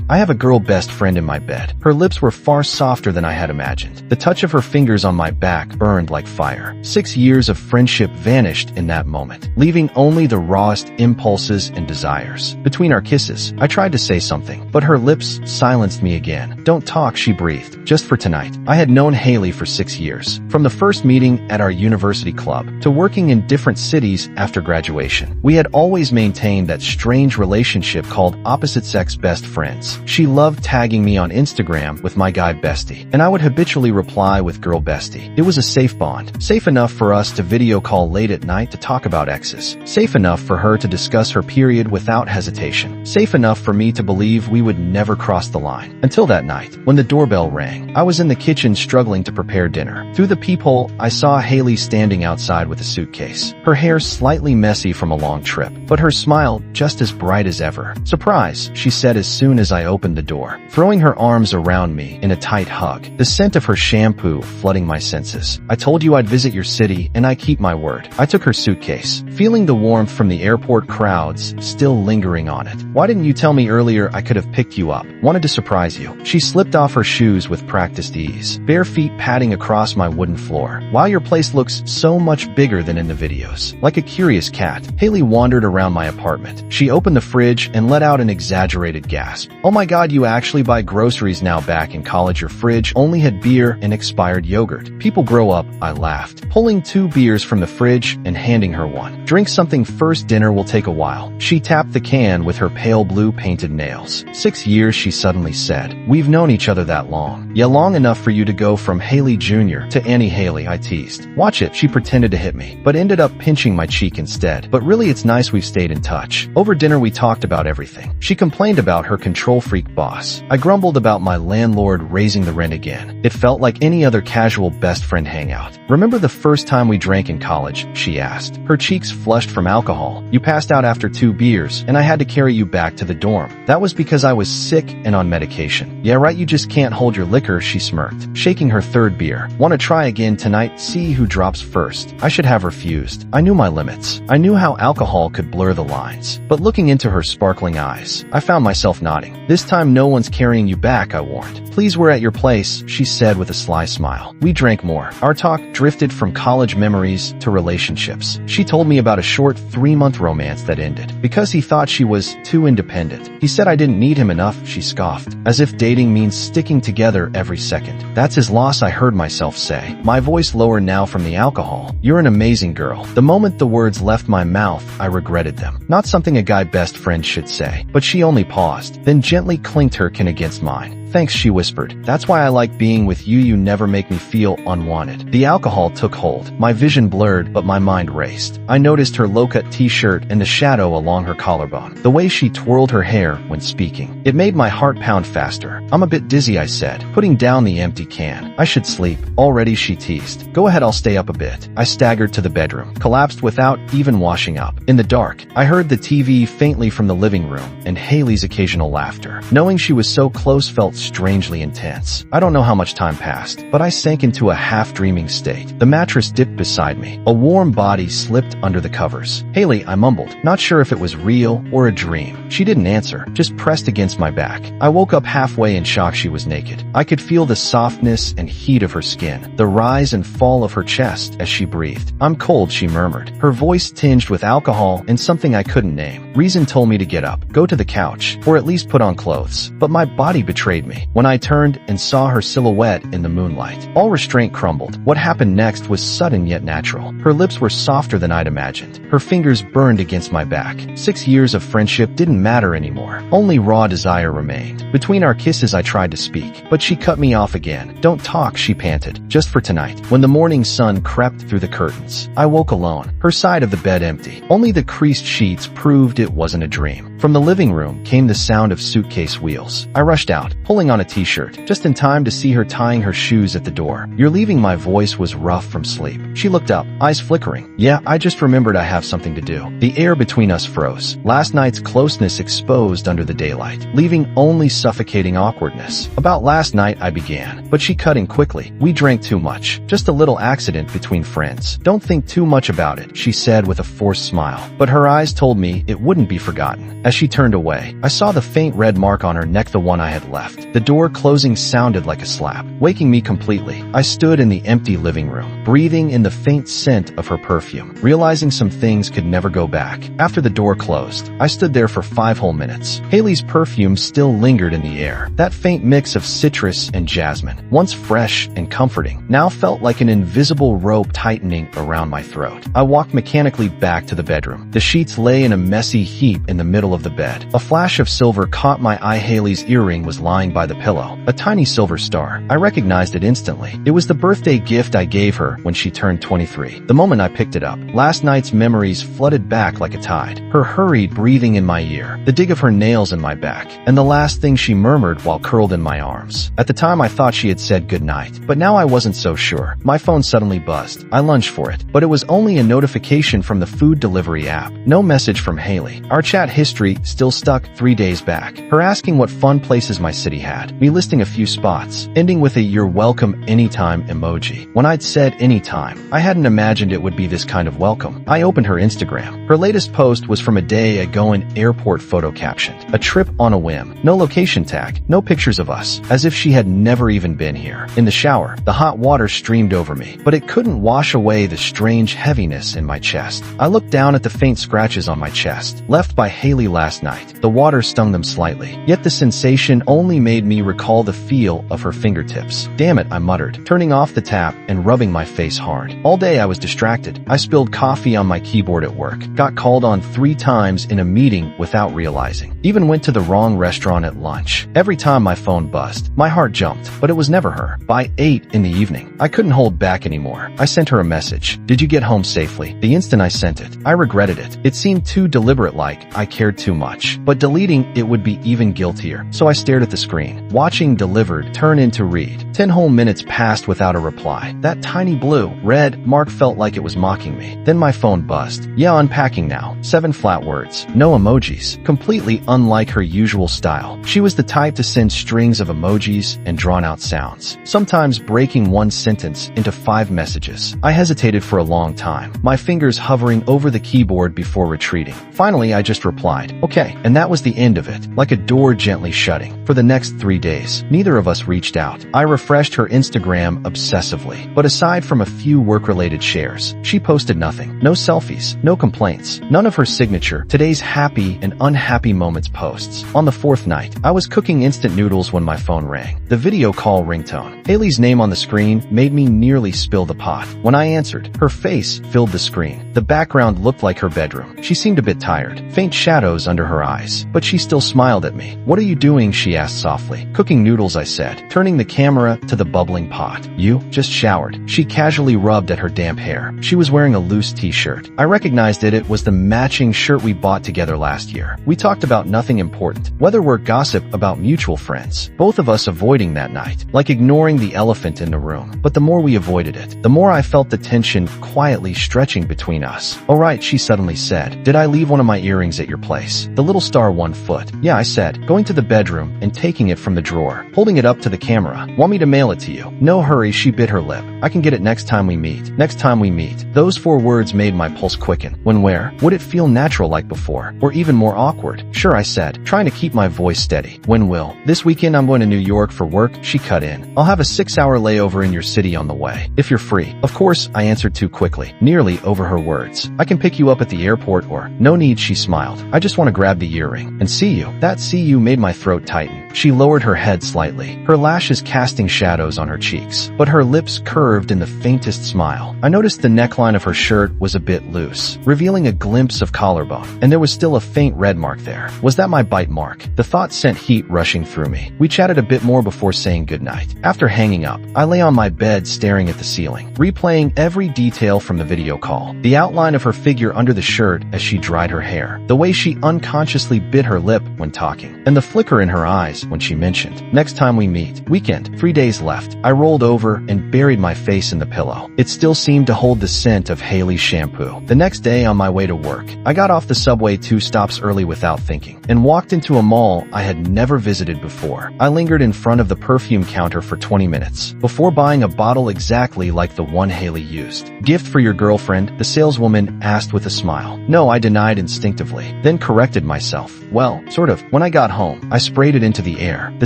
I have a girl best friend in my bed. Her lips were far softer than I had imagined. The touch of her fingers on my back burned like fire. 6 years of friendship vanished in that moment, leaving only the rawest impulses and desires. Between our kisses, I tried to say something, but her lips silenced me again. Don't talk, she breathed. Just for tonight. I had known Haley for 6 years, from the first meeting at our university club to working in different cities after graduation. We had always maintained that strange relationship called opposite-sex best friends. She loved tagging me on Instagram with my guy bestie, and I would habitually reply with girl bestie. It was a safe bond, safe enough for us to video call late at night to talk about exes, safe enough for her to discuss her period without hesitation, safe enough for me to believe we would never cross the line. Until that night, when the doorbell rang, I was in the kitchen struggling to prepare dinner. Through the peephole, I saw Haley standing outside with a suitcase, her hair slightly messy from a long trip, but her smile just as bright as ever. Surprise, she said as soon as I opened the door, throwing her arms around me in a tight hug, the scent of her shampoo flooding my senses. I told you I'd visit your city, and I keep my word. I took her suitcase, feeling the warmth from the airport crowds still lingering on it. Why didn't you tell me earlier? I could have picked you up. Wanted to surprise you. She slipped off her shoes with practiced ease, bare feet padding across my wooden floor. Wow, your place looks so much bigger than in the videos. Like a curious cat, Haley wandered around my apartment. She opened the fridge and let out an exaggerated gasp. Oh my god, you actually buy groceries now? Back in college your fridge only had beer and expired yogurt. People grow up, I laughed, pulling 2 beers from the fridge and handing her one. Drink something first, dinner will take a while. She tapped the can with her pale blue painted nails. 6 years, she suddenly said. We've known each other that long. Yeah, long enough for you to go from Haley Jr. to Annie Haley, I teased. Watch it, she pretended to hit me, but ended up pinching my cheek instead. But really it's nice we've stayed in touch. Over dinner we talked about everything. She complained about her control freak boss. I grumbled about my landlord raising the rent again. It felt like any other casual best friend hangout. Remember the first time we drank in college? She asked. Her cheeks flushed from alcohol. You passed out after 2 beers, and I had to carry you back to the dorm. That was because I was sick and on medication. Yeah right, you just can't hold your liquor, she smirked, shaking her 3rd beer. Wanna try again tonight? See who drops first. I should have refused. I knew my limits. I knew how alcohol could blur the lines. But looking into her sparkling eyes, I found myself nodding. This time no one's carrying you back, I warned. Please, we're at your place, she said with a sly smile. We drank more. Our talk drifted from college memories to relationships. She told me about a short 3-month romance that ended because he thought she was too independent. He said I didn't need him enough, she scoffed, as if dating means sticking together every second. That's his loss, I heard myself say, my voice lower now from the alcohol. You're an amazing girl. The moment the words left my mouth, I regretted them. Not something a guy best friend should say. But she only paused, then gently clinked her chin against mine. Thanks, she whispered. That's why I like being with you. You never make me feel unwanted. The alcohol took hold. My vision blurred, but my mind raced. I noticed her low-cut t-shirt and the shadow along her collarbone. The way she twirled her hair when speaking. It made my heart pound faster. I'm a bit dizzy, I said, putting down the empty can. I should sleep. Already, she teased. Go ahead, I'll stay up a bit. I staggered to the bedroom, collapsed without even washing up. In the dark, I heard the TV faintly from the living room and Haley's occasional laughter. Knowing she was so close felt strangely intense. I don't know how much time passed, but I sank into a half-dreaming state. The mattress dipped beside me. A warm body slipped under the covers. Haley, I mumbled, not sure if it was real or a dream. She didn't answer, just pressed against my back. I woke up halfway in shock. She was naked. I could feel the softness and heat of her skin, the rise and fall of her chest as she breathed. I'm cold, she murmured, her voice tinged with alcohol and something I couldn't name. Reason told me to get up, go to the couch, or at least put on clothes. But my body betrayed me when I turned and saw her silhouette in the moonlight. All restraint crumbled. What happened next was sudden yet natural. Her lips were softer than I'd imagined. Her fingers burned against my back. 6 years of friendship didn't matter anymore. Only raw desire remained. Between our kisses I tried to speak, but she cut me off again. Don't talk, she panted. Just for tonight. When the morning sun crept through the curtains, I woke alone, her side of the bed empty. Only the creased sheets proved it wasn't a dream. From the living room came the sound of suitcase wheels. I rushed out, pulling pulling on a t-shirt, just in time to see her tying her shoes at the door. "You're leaving?" My voice was rough from sleep. She looked up, eyes flickering. "Yeah, I just remembered I have something to do." The air between us froze. Last night's closeness exposed under the daylight, leaving only suffocating awkwardness. "About last night," I began, but she cut in quickly. "We drank too much. Just a little accident between friends. Don't think too much about it," she said with a forced smile. But her eyes told me it wouldn't be forgotten. As she turned away, I saw the faint red mark on her neck, the one I had left. The door closing sounded like a slap, waking me completely. I stood in the empty living room, breathing in the faint scent of her perfume, realizing some things could never go back. After the door closed, I stood there for 5 whole minutes. Haley's perfume still lingered in the air. That faint mix of citrus and jasmine, once fresh and comforting, now felt like an invisible rope tightening around my throat. I walked mechanically back to the bedroom. The sheets lay in a messy heap in the middle of the bed. A flash of silver caught my eye. Haley's earring was lying by the pillow, a tiny silver star. I recognized it instantly. It was the birthday gift I gave her when she turned 23. The moment I picked it up, last night's memories flooded back like a tide. Her hurried breathing in my ear, the dig of her nails in my back, and the last thing she murmured while curled in my arms. At the time I thought she had said goodnight, but now I wasn't so sure. My phone suddenly buzzed. I lunged for it, but it was only a notification from the food delivery app. No message from Haley. Our chat history still stuck 3 days back. Her asking what fun places my city had, me listing a few spots, ending with a "you're welcome anytime" emoji. When I'd said anytime, I hadn't imagined it would be this kind of welcome. I opened her Instagram. Her latest post was from a day ago, an airport photo captioned, "A trip on a whim." No location tag, no pictures of us, as if she had never even been here. In the shower, the hot water streamed over me, but it couldn't wash away the strange heaviness in my chest. I looked down at the faint scratches on my chest, left by Haley last night. The water stung them slightly, yet the sensation only made me recall the feel of her fingertips. "Damn it," I muttered, turning off the tap and rubbing my face hard. All day I was distracted. I spilled coffee on my keyboard at work, got called on 3 times in a meeting without realizing, even went to the wrong restaurant at lunch. Every time my phone buzzed, my heart jumped, but it was never her. By 8 in the evening, I couldn't hold back anymore. I sent her a message. "Did you get home safely?" The instant I sent it, I regretted it. It seemed too deliberate, like I cared too much. But deleting it would be even guiltier, so I stared at the screen, watching delivered turn into read. 10 whole minutes passed without a reply. That tiny blue, red mark felt like it was mocking me. Then my phone buzzed. "Yeah, unpacking now." 7 flat words. No emojis. Completely unlike her usual style. She was the type to send strings of emojis and drawn-out sounds, sometimes breaking one sentence into 5 messages. I hesitated for a long time, my fingers hovering over the keyboard before retreating. Finally, I just replied, "Okay," and that was the end of it, like a door gently shutting. For the next 3 days, neither of us reached out. I refreshed her Instagram obsessively, but aside from a few work-related shares, she posted nothing. No selfies, no complaints, none of her signature "today's happy and unhappy moments" posts. On the 4th night, I was cooking instant noodles when my phone rang. The video call ringtone. Haley's name on the screen made me nearly spill the pot. When I answered, her face filled the screen. The background looked like her bedroom. She seemed a bit tired, faint shadows under her eyes, but she still smiled at me. "What are you doing?" she asked softly. "Cooking noodles," I said, turning the camera to the bubbling pot. "You?" "Just showered." She casually rubbed at her damp hair. She was wearing a loose t-shirt. I recognized it. It was the matching shirt we bought together last year. We talked about nothing important, weather, work, gossip, about mutual friends, both of us avoiding that night, like ignoring the elephant in the room. But the more we avoided it, the more I felt the tension quietly stretching between us. "Oh right," she suddenly said. "Did I leave one of my earrings at your place?" The little star 1 foot. "Yeah," I said, going to the bedroom and taking it from the drawer, holding it up to the camera. "Want me to mail it to you?" "No hurry," she bit her lip. "I can get it next time we meet." Next time we meet. Those 4 words made my pulse quicken. When, where? Would it feel natural like before, or even more awkward? "Sure," I said, trying to keep my voice steady. "When will?" "This weekend I'm going to New York for work," she cut in. "I'll have a 6-hour layover in your city on the way, if you're free." "Of course," I answered too quickly, nearly over her words. "I can pick you up at the airport or—" "No need," she smiled. "I just want to grab the earring and see you." That "see you" made my throat tighten. She lowered her head slightly, her lashes casting shadows on her cheeks, but her lips curved in the faintest smile. I noticed the neckline of her shirt was a bit loose, revealing a glimpse of collarbone, and there was still a faint red mark there. Was that my bite mark? The thought sent heat rushing through me. We chatted a bit more before saying goodnight. After hanging up, I lay on my bed staring at the ceiling, replaying every detail from the video call. The outline of her figure under the shirt as she dried her hair, the way she unconsciously bit her lip when talking, and the flicker in her eyes when she mentioned, "Next time we meet." Weekend. 3 days left. I rolled over and buried my face in the pillow. It still seemed to hold the scent of Haley's shampoo. The next day on my way to work, I got off the subway 2 stops early without thinking and walked into a mall I had never visited before. I lingered in front of the perfume counter for 20 minutes before buying a bottle exactly like the one Haley used. "Gift for your girlfriend?" the saleswoman asked with a smile. "No," I denied instinctively, then corrected myself. "Well, sort of." When I got home, I sprayed it into the air. The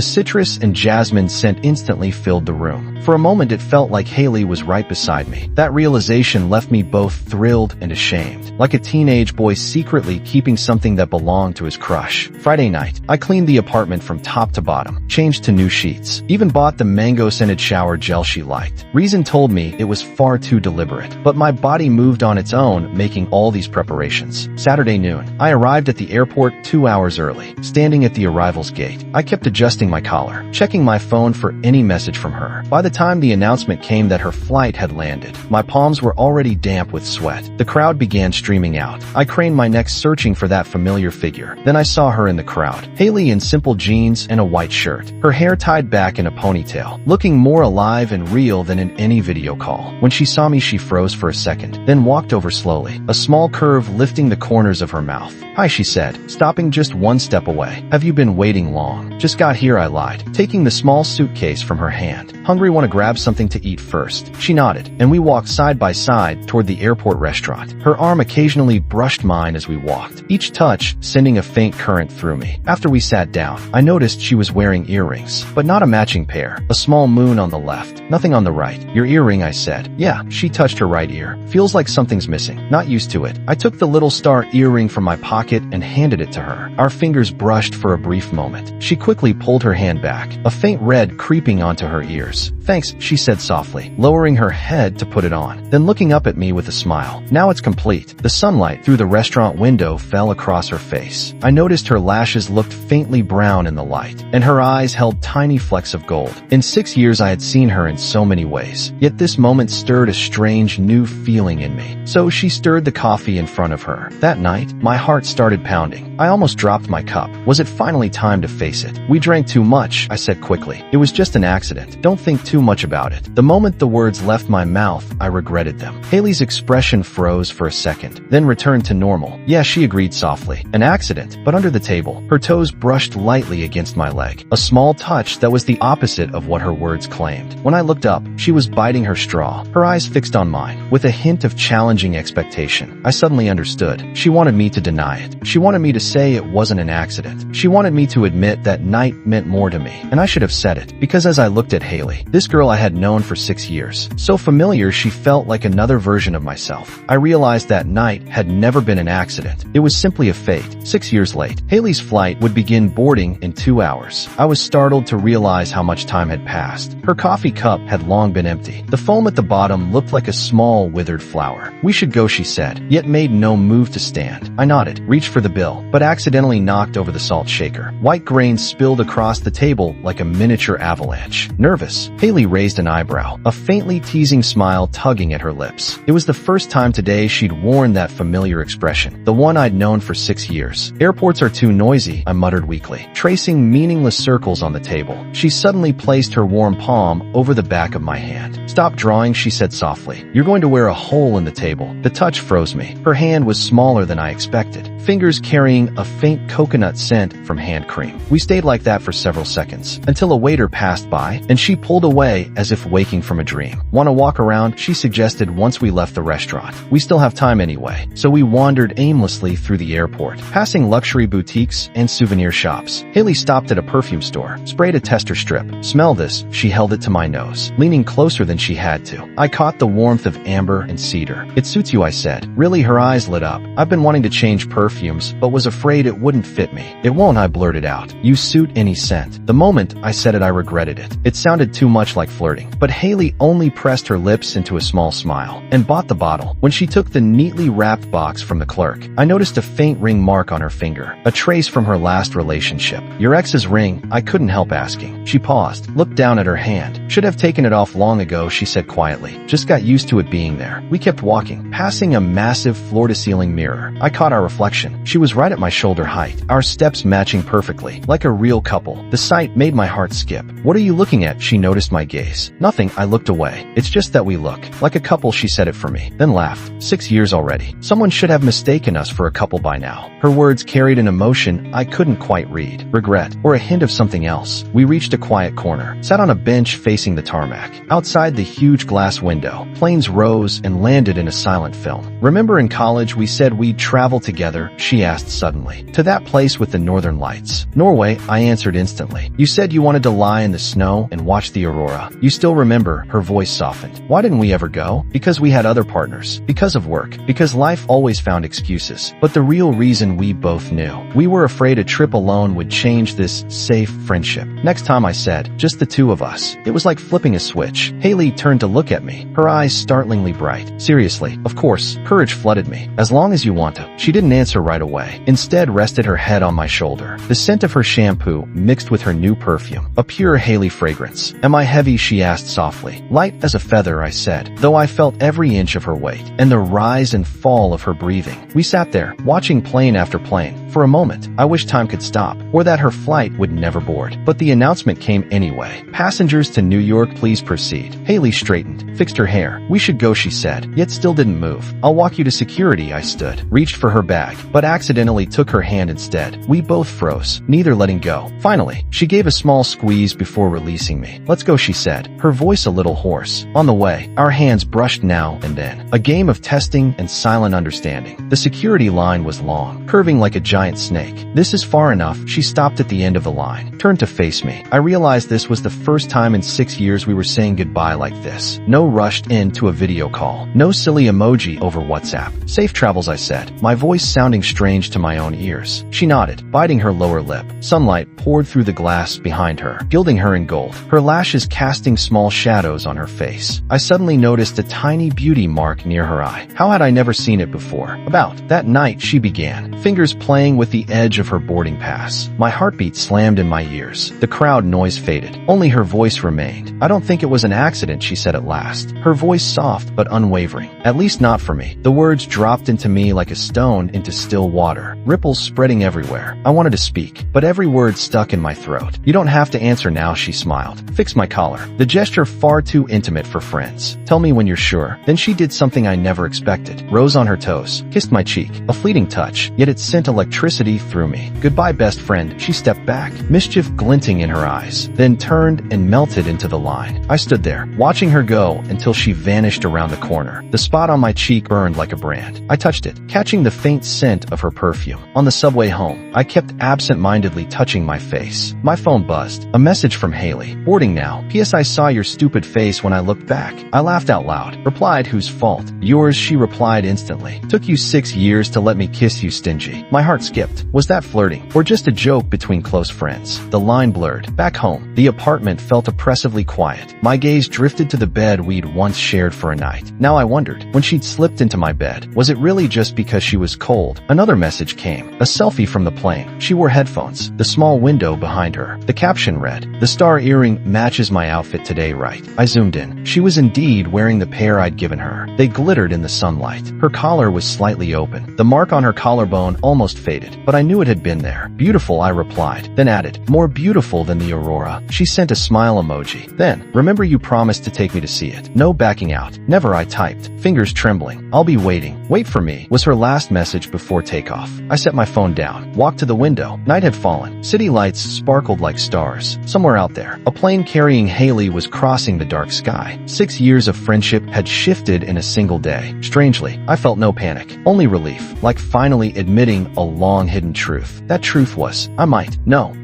citrus and jasmine scent instantly filled the room. For a moment, it felt like Haley was right beside me. That realization left me both thrilled and ashamed, like a teenage boy secretly keeping something that belonged to his crush. Friday night, I cleaned the apartment from top to bottom, changed to new sheets, even bought the mango-scented shower gel she liked. Reason told me it was far too deliberate, but my body moved on its own, making all these preparations. Saturday noon, I arrived at the airport 2 hours early. Standing at the arrivals gate, I kept adjusting my collar, checking my phone for any message from her. By the time the announcement came that her flight had landed, my palms were already damp with sweat. The crowd began streaming out. I craned my neck searching for that familiar figure. Then I saw her in the crowd. Haley in simple jeans and a white shirt, her hair tied back in a ponytail, looking more alive and real than in any video call. When she saw me, she froze for a second, then walked over slowly, a small curve lifting the corners of her mouth. "Hi," she said, stopping just 1 step away. "Have you been waiting long?" "Just got here," I lied, taking the small suitcase from her hand. "Hungry? Want to grab something to eat first?" She nodded, and we walked side by side toward the airport restaurant. Her arm occasionally brushed mine as we walked, each touch sending a faint current through me. After we sat down, I noticed she was wearing earrings, but not a matching pair. A small moon on the left, nothing on the right. "Your earring," I said. "Yeah." She touched her right ear. "Feels like something's missing. Not used to it." I took the little star earring from my pocket and handed it to her. Our fingers brushed for a brief moment. She quickly pulled her hand back, a faint red creeping onto her ears. "Thanks," she said softly, lowering her head to put it on, then looking up at me with a smile. "Now it's complete." The sunlight through the restaurant window fell across her face. I noticed her lashes looked faintly brown in the light, and her eyes held tiny flecks of gold. In 6 years I had seen her in so many ways, yet this moment stirred a strange new feeling in me. So she stirred the coffee in front of her. That night, my heart started pounding. I almost dropped my cup. Was it finally time to face it? "We drank too much," I said quickly. "It was just an accident. Don't think too much about it." The moment the words left my mouth, I regretted them. Haley's expression froze for a second, then returned to normal. "Yeah," she agreed softly. "An accident, but under the table." Her toes brushed lightly against my leg, a small touch that was the opposite of what her words claimed. When I looked up, she was biting her straw, her eyes fixed on mine, with a hint of challenging expectation. I suddenly understood. She wanted me to deny it. She wanted me to say it wasn't an accident. She wanted me to admit that night meant more to me, and I should have said it, because as I looked at Haley, this girl I had known for 6 years, so familiar she felt like another version of myself, I realized that night had never been an accident. It was simply a fate. 6 years late, Haley's flight would begin boarding in 2 hours. I was startled to realize how much time had passed. Her coffee cup had long been empty. The foam at the bottom looked like a small, withered flower. "We should go," she said, yet made no move to stand. I nodded, reached for the bill, but accidentally knocked over the salt shaker. White grains spilled across the table like a miniature avalanche. Nervous, Haley raised an eyebrow, a faintly teasing smile tugging at her lips. It was the first time today she'd worn that familiar expression, the one I'd known for 6 years. "Airports are too noisy," I muttered weakly, tracing meaningless circles on the table. She suddenly placed her warm palm over the back of my hand. "Stop drawing," she said softly. "You're going to wear a hole in the table." The touch froze me. Her hand was smaller than I expected, fingers carrying a faint coconut scent from hand cream. We stayed like that for several seconds, until a waiter passed by, and she pulled away as if waking from a dream. "Want to walk around?" she suggested once we left the restaurant. "We still have time anyway." So we wandered aimlessly through the airport, passing luxury boutiques and souvenir shops. Haley stopped at a perfume store, sprayed a tester strip. "Smell this." She held it to my nose, leaning closer than she had to. I caught the warmth of amber and cedar. "It suits you," I said. Really, her eyes lit up. "I've been wanting to change perfumes, but was afraid it wouldn't fit me." "It won't," I blurted out. "You suit any scent." The moment I said it, I regretted it. It sounded too much like flirting. But Haley only pressed her lips into a small smile and bought the bottle. When she took the neatly wrapped box from the clerk, I noticed a faint ring mark on her finger, a trace from her last relationship. "Your ex's ring?" I couldn't help asking. She paused, looked down at her hand. "Should have taken it off long ago," she said quietly. "Just got used to it being there." We kept walking, passing a massive floor-to-ceiling mirror. I caught our reflection. She was right at my shoulder height, our steps matching perfectly, like a real couple. The sight made my heart skip. "What are you looking at?" She noticed my gaze. "Nothing," I looked away. "It's just that we look like a couple," she said it for me, then laughed. 6 years already. Someone should have mistaken us for a couple by now. Her words carried an emotion I couldn't quite read. Regret, or a hint of something else. We reached a quiet corner, sat on a bench facing the tarmac. Outside the huge glass window, planes rose and landed in a silent film. "Remember in college we said we'd travel together?" she asked suddenly. "To that place with the northern lights." "Norway," I answered instantly. "You said you wanted to lie in the snow and watch the aurora. You still remember?" Her voice softened. "Why didn't we ever go?" "Because we had other partners. Because of work. Because life always found excuses. But the real reason we both knew. We were afraid a trip alone would change this safe friendship." "Next time," I said. "Just the two of us." It was like flipping a switch. Haley turned to look at me, her eyes startlingly bright. "Seriously, of course." Courage flooded me. "As long as you want to." She didn't answer right away. Instead rested her head on my shoulder. The scent of her shampoo mixed with her new perfume. A pure Haley fragrance. "Am I heavy?" she asked softly. "Light as a feather," I said, though I felt every inch of her weight and the rise and fall of her breathing. We sat there, watching plane after plane. For a moment, I wished time could stop, or that her flight would never board. But the announcement came anyway. "Passengers to New York, please proceed." Haley straightened, fixed her hair. "We should go," she said, yet still didn't move. "I'll walk you to security." I stood, reached for her bag, but accidentally took her hand instead. We both froze, neither letting go. Finally, she gave a small squeeze before releasing me. "Let's go," she said, her voice a little hoarse. On the way, our hands brushed now and then. A game of testing and silent understanding. The security line was long, curving like a giant snake. "This is far enough." She stopped at the end of the line, turned to face me. I realized this was the first time in 6 years we were saying goodbye like this. No rushed into a video call. No silly emoji over WhatsApp. "Safe travels," I said, my voice sounding strange to my own ears. She nodded, biting her lower lip. Sunlight poured through the glass behind her, gilding her in gold, her lashes casting small shadows on her face. I suddenly noticed a tiny beauty mark near her eye. How had I never seen it before? "About that night," she began, fingers playing with the edge of her boarding pass. My heartbeat slammed in my ears. The crowd noise faded. Only her voice remained. "I don't think it was an accident," she said at last, her voice soft but unwavering. "At least not for me." The words dropped into me like a stone into still water, ripples spreading everywhere. I wanted to speak, but every word stuck in my throat. "You don't have to answer now," she smiled. Fixed my collar, the gesture far too intimate for friends. "Tell me when you're sure." Then she did something I never expected. Rose on her toes, kissed my cheek. A fleeting touch, yet it sent electricity through me. "Goodbye, best friend." She stepped back, mischief glinting in her eyes, then turned and melted into the line. I stood there, watching her go until she vanished around the corner. The spot on my cheek burned like a brand. I touched it, catching the faint scent of her perfume. On the subway home, I kept absent-mindedly touching my face. My phone buzzed. A message from Haley. "Boarding now. P.S. I saw your stupid face when I looked back." I laughed out loud. Replied, "Whose fault?" "Yours," she replied instantly. "Took you 6 years to let me kiss you, stingy." My heart skipped. Was that flirting? Or just a joke between close friends? The line blurred. Back home, the apartment felt oppressively quiet. My gaze drifted to the bed we'd once shared for a night. Now I wondered, when she'd slipped into my bed, was it really just because she was cold? Another message came. A selfie from the plane. She wore headphones. The small window behind her. The caption read, "The star earring matches my outfit today, right?" I zoomed in. She was indeed wearing the pair I'd given her. They glittered in the sunlight. Her collar was slightly open. The mark on her collarbone almost faded, but I knew it had been there. "Beautiful," I replied, then added, "More beautiful than the aurora." She sent a smile emoji. Then, "Remember you promised to take me to see it." No backing out. "Never," I typed, fingers trembling. "I'll be waiting. Wait for me," was her last message before takeoff. I set my phone down, walked to the window. Night had fallen. City lights sparkled like stars. Somewhere out there, a plane carrying Haley was crossing the dark sky. 6 years of friendship had shifted in a single day. Strangely, I felt no panic, only relief, like finally admitting a long-hidden truth. That truth was,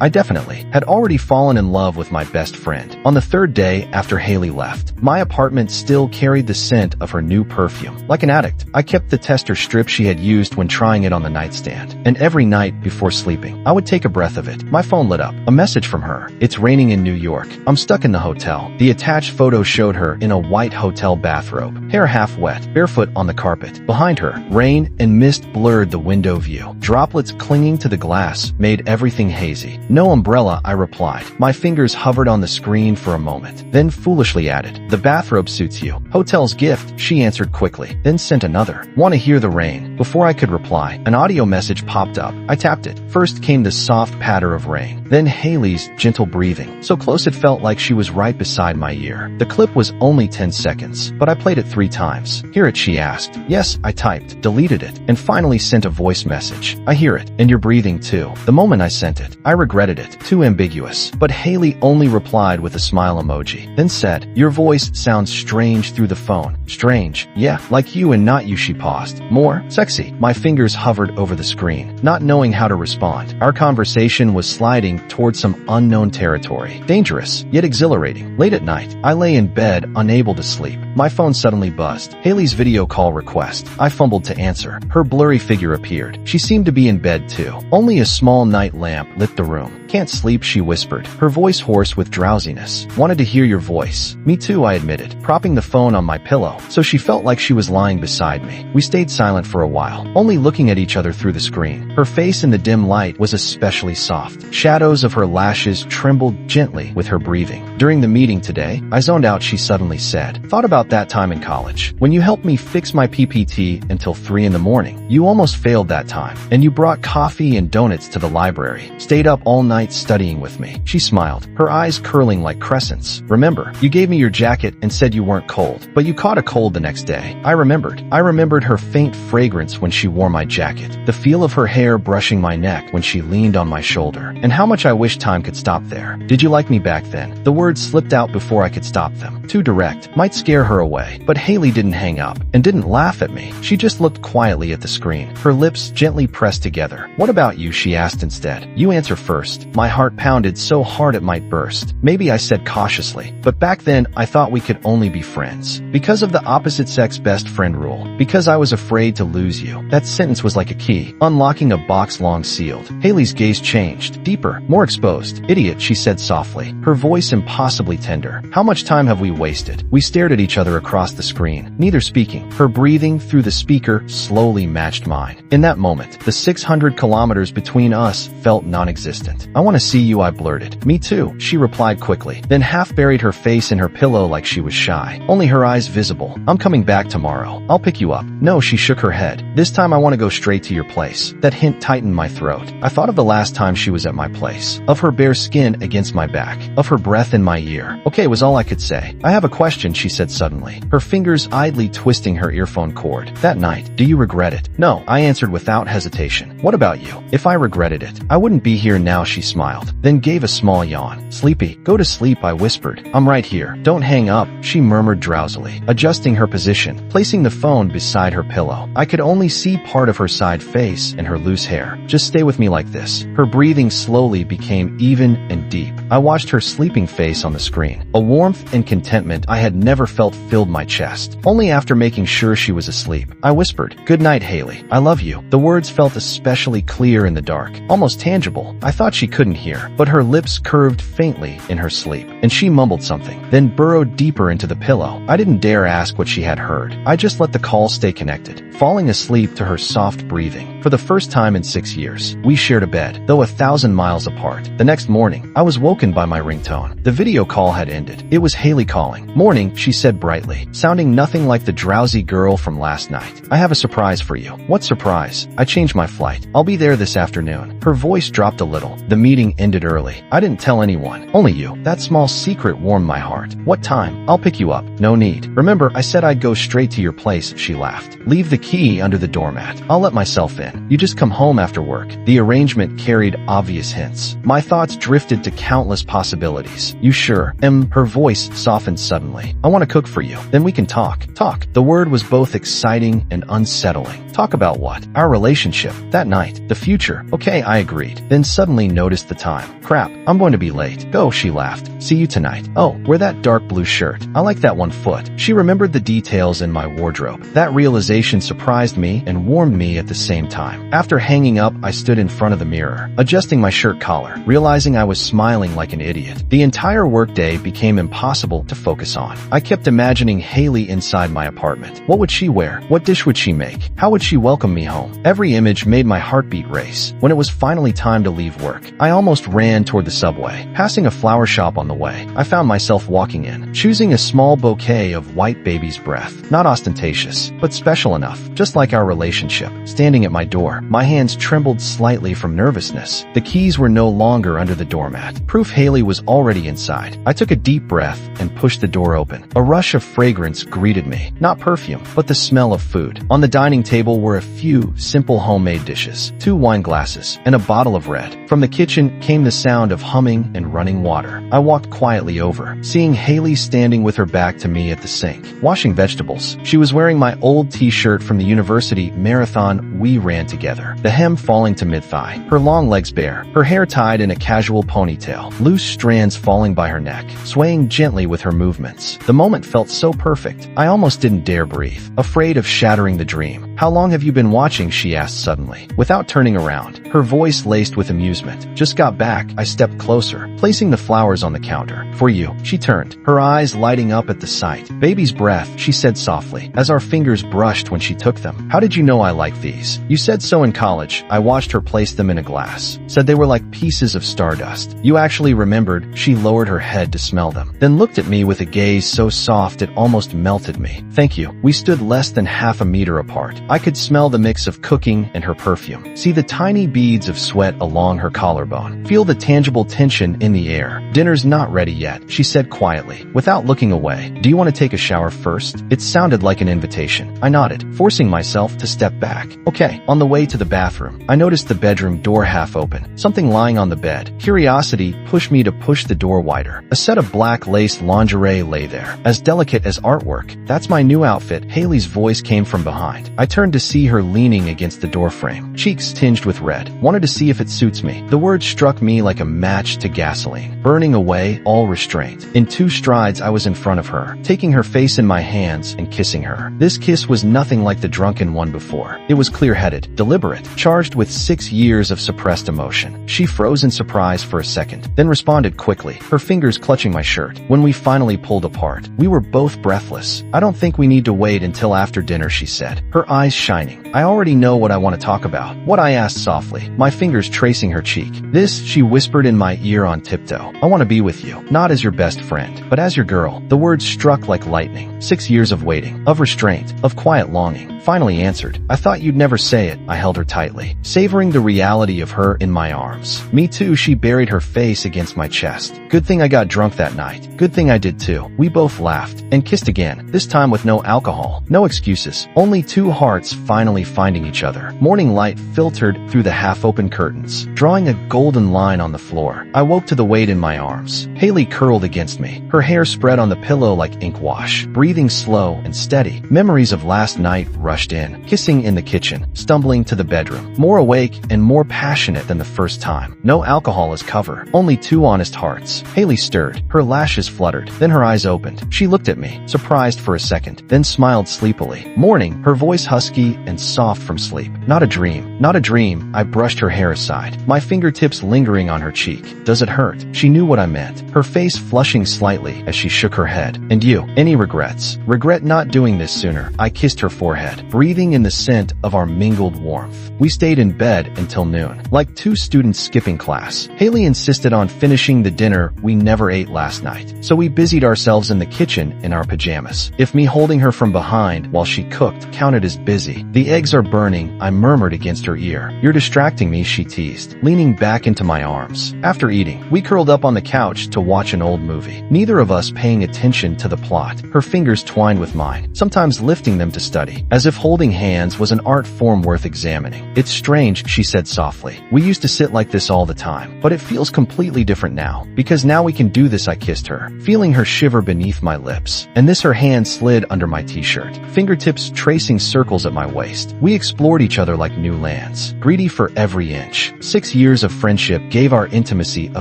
I definitely had already fallen in love with my best friend. On the third day after Haley left, my apartment still carried the scent of her new perfume. Like an addict, I kept the tester strip she had used when trying it on the nightstand. And every night before sleeping, I would take a breath of it. My phone lit up. A message from her. "It's raining in New York. I'm stuck in the hotel. The attached photo showed her in a white hotel bathrobe, hair half wet, barefoot on the carpet. Behind her, rain and mist blurred the window view. Droplets clinging to the glass made everything hazy. "No umbrella," I replied. My fingers hovered on the screen for a moment, then foolishly added, "The bathrobe suits you. Hotel's gift," she answered quickly, then sent another. "Want to hear the rain?" Before I could reply, an audio message popped up. I tapped it. First came the soft patter of rain, then Haley's gentle breathing, so close it felt like she was right beside my ear. The clip was only 10 seconds, but I played it 3 times. "Hear it?" she asked. "Yes," I typed, deleted it, and finally sent a voice message. "I hear it, and you're breathing too." The moment I sent it, I regretted it. Too ambiguous. But Haley only replied with a smile emoji, then said, "Your voice sounds strange through the phone." "Strange? Yeah, like you and not you," she paused. "More? Sexy." My fingers hovered over the screen, not knowing how to respond. Our conversation was sliding towards some unknown territory. Dangerous, yet exhilarating. Late at night, I lay in bed, unable to sleep. My phone suddenly buzzed. Haley's video call request. I fumbled to answer. Her blurry figure appeared. She seemed to be in bed too. Only a small night lamp lit the room. "Can't sleep," she whispered, her voice hoarse with drowsiness. "Wanted to hear your voice." "Me too," I admitted, propping the phone on my pillow so she felt like she was lying beside me. We stayed silent for a while, only looking at each other through the screen. Her face in the dim light was especially soft. Shadows of her lashes trembled gently with her breathing. "During the meeting today, I zoned out," she suddenly said. "Thought about that time in college, when you helped me fix my PPT until 3 in the morning. You almost failed that time, and you brought coffee and donuts to the library. Stayed up all night studying with me." She smiled, her eyes curling like crescents. "Remember, you gave me your jacket and said you weren't cold, but you caught a cold the next day." I remembered her faint fragrance when she wore my jacket, the feel of her hair brushing my neck when she leaned on my shoulder, and how much I wish time could stop there. "Did you like me back then?" The words slipped out before I could stop them. Too direct, might scare her away, but Haley didn't hang up, and didn't laugh at me. She just looked quietly at the screen, her lips gently pressed together. "What about you?" she asked instead. "You answer first." My heart pounded so hard it might burst. Maybe I said cautiously, "But back then I thought we could only be friends. Because of the opposite sex best friend rule. Because I was afraid to lose you." That sentence was like a key, unlocking a box long sealed. Haley's gaze changed, deeper, more exposed. "Idiot," she said softly, her voice impossibly tender. "How much time have we wasted?" We stared at each other across the screen, neither speaking. Her breathing through the speaker slowly matched mine. In that moment, the 600 kilometers between us felt non-existent. "I want to see you," I blurted. "Me too," she replied quickly, then half buried her face in her pillow like she was shy, only her eyes visible. "I'm coming back tomorrow. I'll pick you up." "No," she shook her head. "This time I want to go straight to your place." That hint tightened my throat. I thought of the last time she was at my place, of her bare skin against my back, of her breath in my ear. "Okay," was all I could say. "I have a question," she said suddenly, her fingers idly twisting her earphone cord. "That night, do you regret it?" "No," I answered without hesitation. "What about you?" "If I regretted it, I wouldn't be here now," she smiled, then gave a small yawn. "Sleepy? Go to sleep," I whispered. "I'm right here. Don't hang up," she murmured drowsily, adjusting her position, placing the phone beside her pillow. I could only see part of her side face and her loose hair. "Just stay with me like this." Her breathing slowly became even and deep. I watched her sleeping face on the screen. A warmth and contentment I had never felt filled my chest. Only after making sure she was asleep, I whispered, "Good night, Haley. I love you." The words felt especially clear in the dark, almost tangible. I thought she couldn't hear, but her lips curved faintly in her sleep, and she mumbled something, then burrowed deeper into the pillow. I didn't dare ask what she had heard. I just let the call stay connected, falling asleep to her soft breathing. For the first time in 6 years, we shared a bed, though 1,000 miles apart. The next morning, I was woken by my ringtone. The video call had ended. It was Haley calling. "Morning," she said brightly, sounding nothing like the drowsy girl from last night. "I have a surprise for you." "What surprise?" "I changed my flight. I'll be there this afternoon." Her voice dropped a little. "The meeting ended early. I didn't tell anyone. Only you." That small secret warmed my heart. "What time?" "I'll pick you up." "No need. Remember, I said I'd go straight to your place," she laughed. "Leave the key under the doormat. I'll let myself in. You just come home after work." The arrangement carried obvious hints. My thoughts drifted to countless possibilities. "You sure?" Her voice softened suddenly. "I want to cook for you. Then we can talk." Talk. The word was both exciting and unsettling. Talk about what? Our relationship. That night. The future. Okay, I agreed. Then suddenly noticed the time. "Crap, I'm going to be late." "Go," she laughed. "See you tonight." "Oh, wear that dark blue shirt. I like that one foot." She remembered the details in my wardrobe. That realization surprised me and warmed me at the same time. After hanging up, I stood in front of the mirror, adjusting my shirt collar, realizing I was smiling like an idiot. The entire entire workday became impossible to focus on. I kept imagining Haley inside my apartment. What would she wear? What dish would she make? How would she welcome me home? Every image made my heartbeat race. When it was finally time to leave work, I almost ran toward the subway. Passing a flower shop on the way, I found myself walking in, choosing a small bouquet of white baby's breath. Not ostentatious, but special enough, just like our relationship. Standing at my door, my hands trembled slightly from nervousness. The keys were no longer under the doormat. Proof Haley was already inside. I took a deep breath and pushed the door open. A rush of fragrance greeted me. Not perfume, but the smell of food. On the dining table were a few simple homemade dishes, 2 wine glasses, and a bottle of red. From the kitchen came the sound of humming and running water. I walked quietly over, seeing Haley standing with her back to me at the sink, washing vegetables. She was wearing my old t-shirt from the university marathon we ran together, the hem falling to mid-thigh, her long legs bare, her hair tied in a casual ponytail, loose strands falling by her neck, swaying gently with her movements. The moment felt so perfect, I almost didn't dare breathe, afraid of shattering the dream. "How long have you been watching?" she asked suddenly, without turning around, her voice laced with amusement. "Just got back." I stepped closer, placing the flowers on the counter. "For you." She turned, her eyes lighting up at the sight. "Baby's breath," she said softly, as our fingers brushed when she took them. "How did you know I like these?" "You said so in college." I watched her place them in a glass. "Said they were like pieces of stardust." "You actually remembered." She lowered her head to smell them, then looked at me with a gaze so soft it almost melted me. "Thank you." We stood less than half a meter apart. I could smell the mix of cooking and her perfume. See the tiny beads of sweat along her collarbone. Feel the tangible tension in the air. "Dinner's not ready yet," she said quietly, without looking away. "Do you want to take a shower first?" It sounded like an invitation. I nodded, forcing myself to step back. "Okay." On the way to the bathroom, I noticed the bedroom door half open, something lying on the bed. Curiosity pushed me to push the door wider. A set of black lace lingerie lay there, as delicate as artwork. "That's my new outfit." Haley's voice came from behind. I turned to see her leaning against the doorframe, cheeks tinged with red. "Wanted to see if it suits me." The word struck me like a match to gasoline, burning away all restraint. In 2 strides, I was in front of her, taking her face in my hands and kissing her. This kiss was nothing like the drunken one before. It was clear-headed, deliberate, charged with 6 years of suppressed emotion. She froze in surprise for a second, then responded quickly, her fingers clutching my shirt. When we finally pulled apart, we were both breathless. "I don't think we need to wait until after dinner," she said, her eyes shining. "I already know what I want to talk about." "What?" I asked softly, my fingers tracing her cheek. "This," she whispered in my ear on tiptoe. "I want to be with you, not as your best friend, but as your girl." The words struck like lightning. 6 years of waiting, of restraint, of quiet longing, finally answered. "I thought you'd never say it." I held her tightly, savoring the reality of her in my arms. "Me too." She buried her face against my chest. "Good thing I got drunk that night." "Good thing I did too." We both laughed and kissed again, this time with no alcohol, no excuses, only 2 hearts finally finding each other. Morning light filtered through the half-open curtains, drawing a golden line on the floor. I woke to the weight in my arms. Haley curled against me, her hair spread on the pillow like ink wash, breathing slow and steady. Memories of last night rushed in, kissing in the kitchen, stumbling to the bedroom, more awake and more passionate than the first time. No alcohol as cover, only 2 honest hearts. Haley stirred, her lashes fluttered, then her eyes opened. She looked at me, surprised for a second, then smiled sleepily. "Morning," her voice husky and soft from sleep. "Not a dream." "Not a dream." I brushed her hair aside, my fingertips lingering on her cheek. "Does it hurt?" She knew what I meant, her face flushing slightly as she shook her head. "And you? Any regrets?" "Regret not doing this sooner." I kissed her forehead, breathing in the scent of our mingled warmth. We stayed in bed until noon, like 2 students skipping class. Haley insisted on finishing the dinner we never ate last night, so we busied ourselves in the kitchen in our pajamas. If me holding her from behind while she cooked counted as busy. "The eggs are burning," I murmured against her ear. "You're distracting me," she teased, leaning back into my arms. After eating, we curled up on the couch to watch an old movie, neither of us paying attention to the plot. Her fingers twined with mine, sometimes lifting them to study, as if holding hands was an art form worth examining. "It's strange," she said softly. "We used to sit like this all the time, but it feels completely different now. Because now we can do this." I kissed her, feeling her shiver beneath my lips. And this her hand slid under my t-shirt, fingertips tracing circles at my waist. We explored each other like new lands, greedy for every inch. 6 years of friendship gave our intimacy a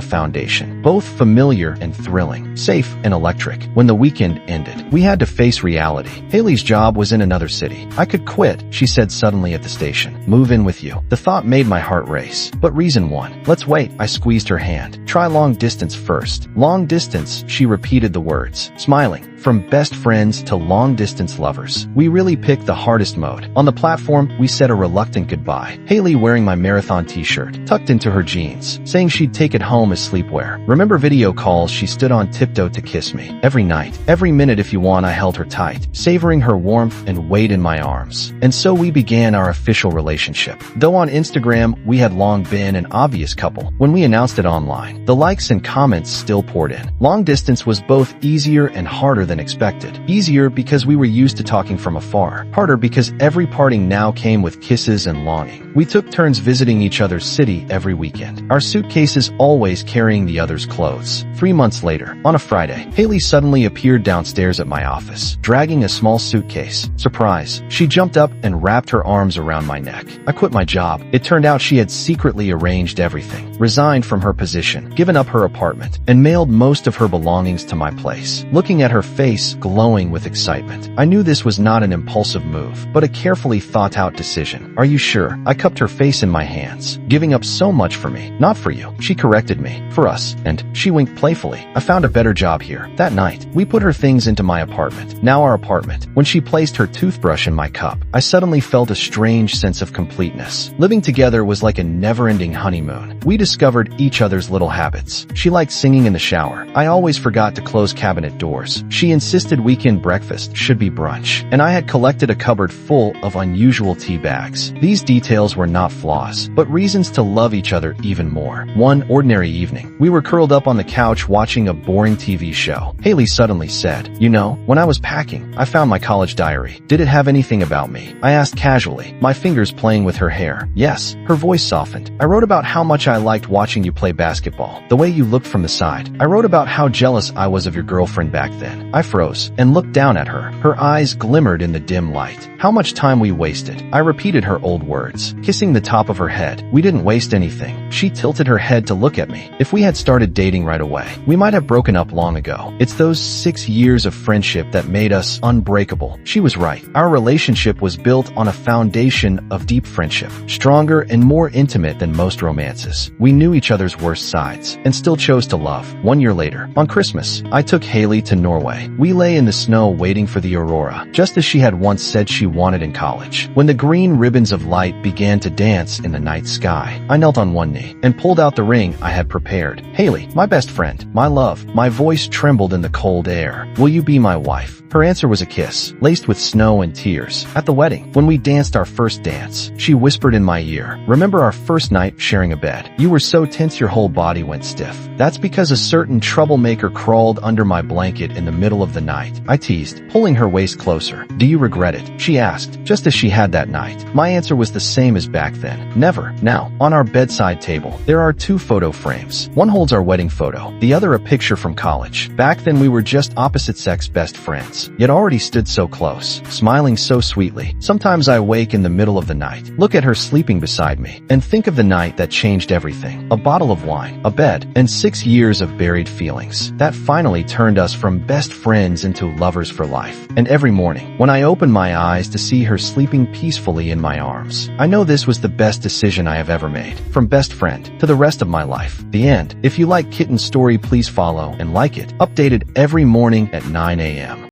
foundation, both familiar and thrilling, safe and electric. When the weekend ended, we had to face reality. Haley's job was in another city, I could quit, she said suddenly at the station. Move in with you. The thought made my heart race. But reason one. Let's wait. I squeezed her hand. Try long distance first. Long distance, she repeated the words, smiling. From best friends to long-distance lovers, we really picked the hardest mode. On the platform, we said a reluctant goodbye. Haley wearing my marathon t-shirt, tucked into her jeans, saying she'd take it home as sleepwear. Remember video calls, she stood on tiptoe to kiss me. Every night, every minute if you want, I held her tight, savoring her warmth and weight in my arms. And so we began our official relationship. Though on Instagram, we had long been an obvious couple, when we announced it online, the likes and comments still poured in. Long distance was both easier and harder than expected. Easier because we were used to talking from afar. Harder because every parting now came with kisses and longing. We took turns visiting each other's city every weekend, our suitcases always carrying the other's clothes. 3 months later, on a Friday, Haley suddenly appeared downstairs at my office, dragging a small suitcase. Surprise. She jumped up and wrapped her arms around my neck. I quit my job. It turned out she had secretly arranged everything, resigned from her position, given up her apartment, and mailed most of her belongings to my place. Looking at her face glowing with excitement, I knew this was not an impulsive move, but a carefully thought-out decision. Are you sure? I cupped her face in my hands. Giving up so much for me. Not for you. She corrected me. For us. And she winked playfully. I found a better job here. That night, we put her things into my apartment. Now our apartment. When she placed her toothbrush in my cup, I suddenly felt a strange sense of completeness. Living together was like a never-ending honeymoon. We discovered each other's little habits. She liked singing in the shower. I always forgot to close cabinet doors. She insisted weekend breakfast should be brunch, and I had collected a cupboard full of unusual tea bags. These details were not flaws, but reasons to love each other even more. One ordinary evening, we were curled up on the couch watching a boring TV show. Haley suddenly said, "You know, when I was packing, I found my college diary. Did it have anything about me?" I asked casually, my fingers playing with her hair. "Yes." Her voice softened. "I wrote about how much I liked watching you play basketball, the way you looked from the side. I wrote about how jealous I was of your girlfriend back then." I froze and looked down at her. Her eyes glimmered in the dim light. How much time we wasted. I repeated her old words, kissing the top of her head. We didn't waste anything. She tilted her head to look at me. If we had started dating right away, we might have broken up long ago. It's those 6 years of friendship that made us unbreakable. She was right. Our relationship was built on a foundation of deep friendship, stronger and more intimate than most romances. We knew each other's worst sides and still chose to love. 1 year later, on Christmas, I took Haley to Norway. We lay in the snow waiting for the aurora, just as she had once said she wanted in college. When the green ribbons of light began to dance in the night sky, I knelt on one knee and pulled out the ring I had prepared. "Haley, my best friend, my love." My voice trembled in the cold air. "Will you be my wife?" Her answer was a kiss, laced with snow and tears. At the wedding, when we danced our first dance, she whispered in my ear, "Remember our first night sharing a bed? You were so tense your whole body went stiff. That's because a certain troublemaker crawled under my blanket in the middle of the night." I teased, pulling her waist closer. "Do you regret it?" she asked, just as she had that night. My answer was the same as back then. Never. Now, on our bedside table, there are 2 photo frames. One holds our wedding photo, the other a picture from college. Back then we were just opposite-sex best friends, yet already stood so close, smiling so sweetly. Sometimes I wake in the middle of the night, look at her sleeping beside me, and think of the night that changed everything. A bottle of wine, a bed, and 6 years of buried feelings. That finally turned us from best friends into lovers for life. And every morning, when I open my eyes to see her sleeping peacefully in my arms, I know this was the best decision I have ever made. From best friend to the rest of my life. The end. If you like Kitten's story, please follow and like it. Updated every morning at 9 a.m.